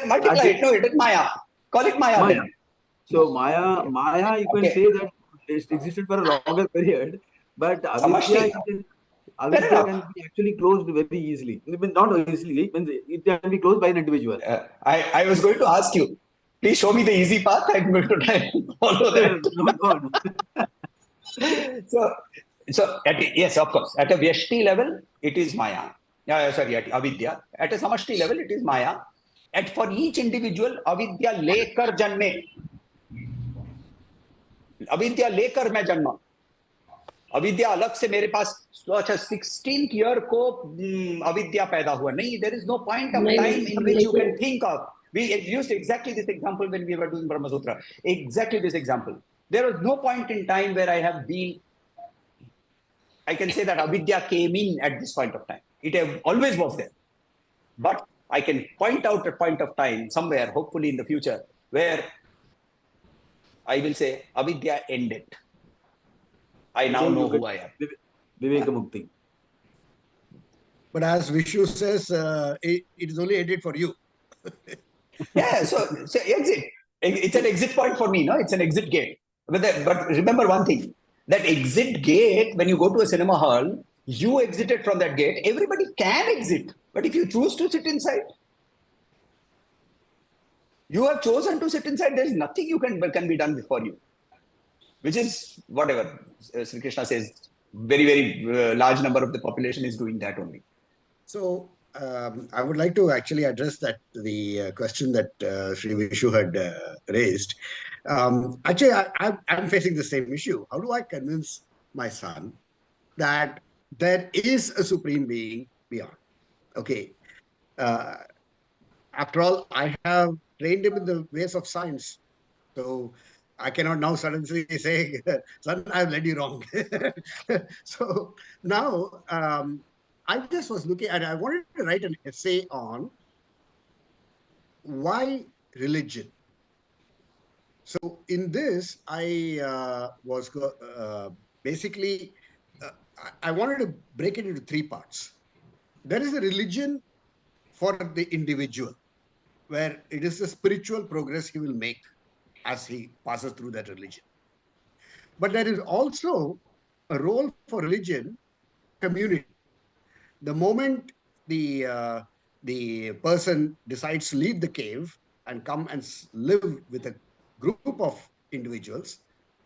Multiply it. No, it is Maya. Call it Maya. Maya. So Maya, you can say that it existed for a longer period, but avidya can be actually closed very easily. Not easily, it can be closed by an individual. I was going to ask you, please show me the easy path. I'm going to try and follow that. So yes, of course, at a Vyashti level, it is Maya. At Avidya. At a Samashti level, it is Maya. And for each individual, Avidya lekar janme. अविद्या लेकर मैं जन्मा. अविद्या अलग से मेरे पास 16th year को अविद्या पैदा हुआ नहीं. There is no point of time in which you can think of. We used exactly this example when we were doing Brahma Sutra. Exactly this example. There was no point in time where I can say that avidya came in at this point of time. It always was there. But I can point out a point of time somewhere, hopefully in the future, where I will say avidya ended. I now know who I am. Viveka Mukti. But as Vishu says, it is only ended for you. Yeah, so exit. It's an exit point for me, no? It's an exit gate. But remember one thing, that exit gate, when you go to a cinema hall, you exited from that gate. Everybody can exit. But if you choose to sit inside, you have chosen to sit inside, there's nothing can be done before you. Which is whatever Sri Krishna says, very, very large number of the population is doing that only. So I would like to actually address the question that Sri Vishu had raised. Actually, I'm facing the same issue. How do I convince my son that there is a supreme being beyond? Okay. After all, I have trained him in the ways of science. So I cannot now suddenly say, son, I've led you wrong. So now I just was looking and I wanted to write an essay on why religion. So in this, I was basically, I wanted to break it into three parts. There is a religion for the individual, where it is the spiritual progress he will make as he passes through that religion. But there is also a role for religion, community. The moment the person decides to leave the cave and come and live with a group of individuals,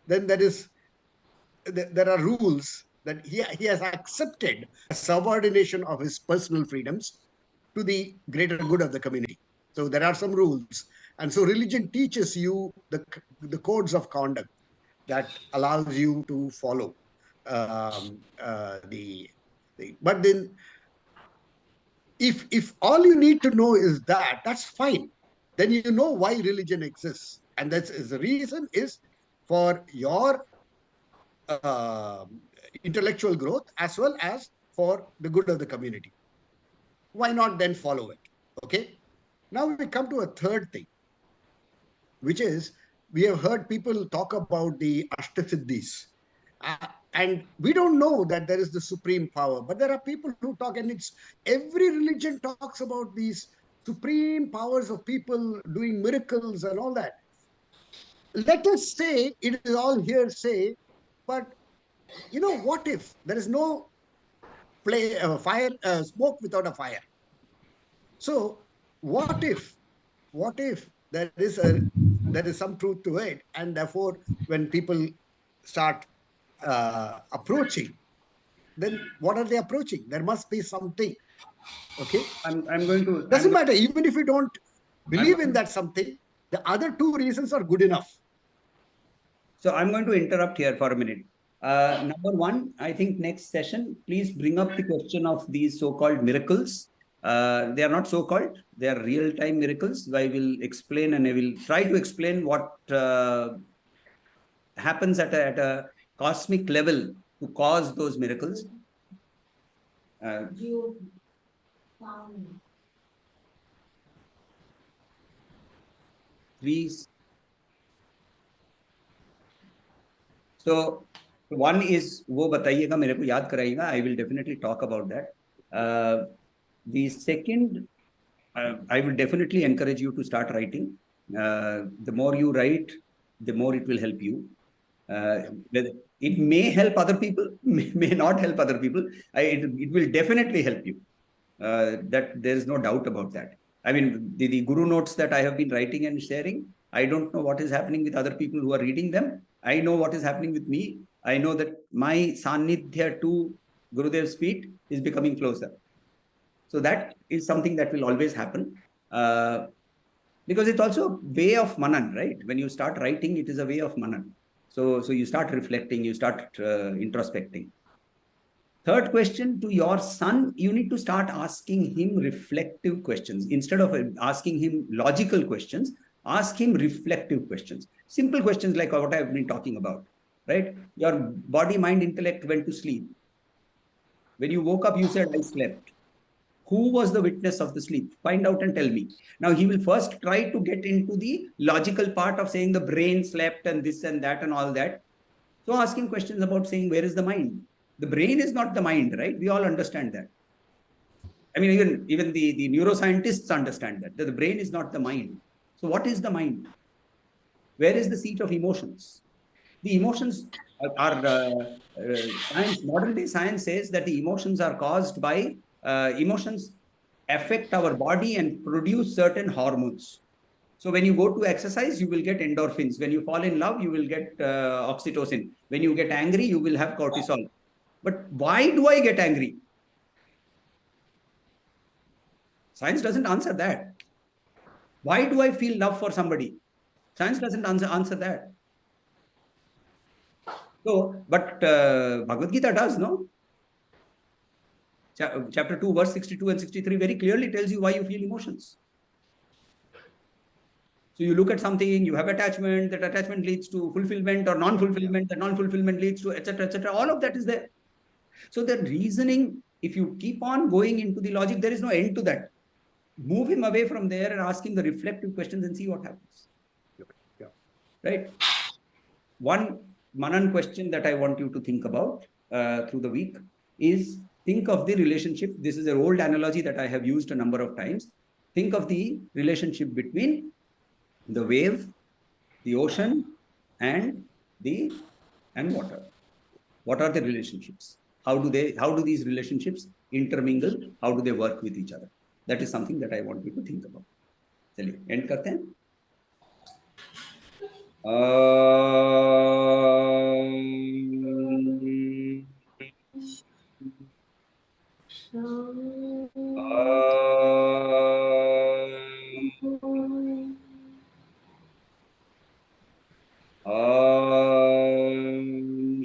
then there are rules that he has accepted a subordination of his personal freedoms to the greater good of the community. So there are some rules. And so religion teaches you the codes of conduct that allows you to follow. But then if all you need to know is that, that's fine. Then you know why religion exists. And that's the reason is for your intellectual growth as well as for the good of the community. Why not then follow it? Okay. Now we come to a third thing, which is we have heard people talk about the Ashtasiddhis. And we don't know that there is the supreme power, but there are people who talk, and every religion talks about these supreme powers of people doing miracles and all that. Let us say it is all hearsay, but what if there is no smoke without a fire? So what if there is some truth to it, and therefore when people start approaching, then what are they approaching? There must be something. Okay, I'm going to. Doesn't matter, even if you don't believe in that something, the other two reasons are good enough. So I'm going to interrupt here for a minute. Number one, I think next session, please bring up the question of these so-called miracles. They are not so-called, they are real-time miracles. I will explain, and I will try to explain what happens at a cosmic level to cause those miracles. Please. So one is वो बताइएगा, मेरे को याद कराइएगा. I will definitely talk about that. The second, I will definitely encourage you to start writing. The more you write, the more it will help you. It may help other people, may not help other people. It will definitely help you. That there is no doubt about that. I mean, the Guru notes that I have been writing and sharing, I don't know what is happening with other people who are reading them. I know what is happening with me. I know that my Sanidhya to Gurudev's feet is becoming closer. So that is something that will always happen. Because it's also a way of manan, right? When you start writing, it is a way of manan. So you start reflecting, you start introspecting. Third question, to your son, you need to start asking him reflective questions. Instead of asking him logical questions, Ask him reflective questions, simple questions like what I've been talking about, right? Your body, mind, intellect went to sleep. When you woke up, you said, I slept. Who was the witness of the sleep? Find out and tell me. Now, he will first try to get into the logical part of saying the brain slept and this and that and all that. So ask him questions about saying, where is the mind? The brain is not the mind, right? We all understand that. I mean, even the neuroscientists understand that the brain is not the mind. So what is the mind? Where is the seat of emotions? The emotions are science. Modern day science says that the emotions are caused by emotions affect our body and produce certain hormones. So when you go to exercise, you will get endorphins. When you fall in love, you will get oxytocin. When you get angry, you will have cortisol. But why do I get angry? Science doesn't answer that. Why do I feel love for somebody? Science doesn't answer that. So, but Bhagavad Gita does, no? Chapter 2, verse 62 and 63 very clearly tells you why you feel emotions. So you look at something, you have attachment, that attachment leads to fulfillment or non-fulfillment, that non-fulfillment leads to etc., etc. All of that is there. So the reasoning, if you keep on going into the logic, there is no end to that. Move him away from there and ask him the reflective questions and see what happens. Yeah. Right? One Manan question that I want you to think about through the week is, think of the relationship. This is an old analogy that I have used a number of times. Think of the relationship between the wave, the ocean, and water. What are the relationships? How do these relationships intermingle? How do they work with each other? That is something that I want you to think about. चलिए end करते हैं.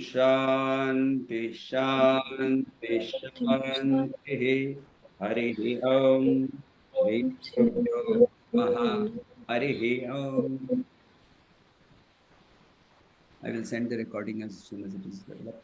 शांति शांति शांति हरि ओम श्री गुरुभ्यो नमः हरि ओम. I will send the recording as soon as it is developed.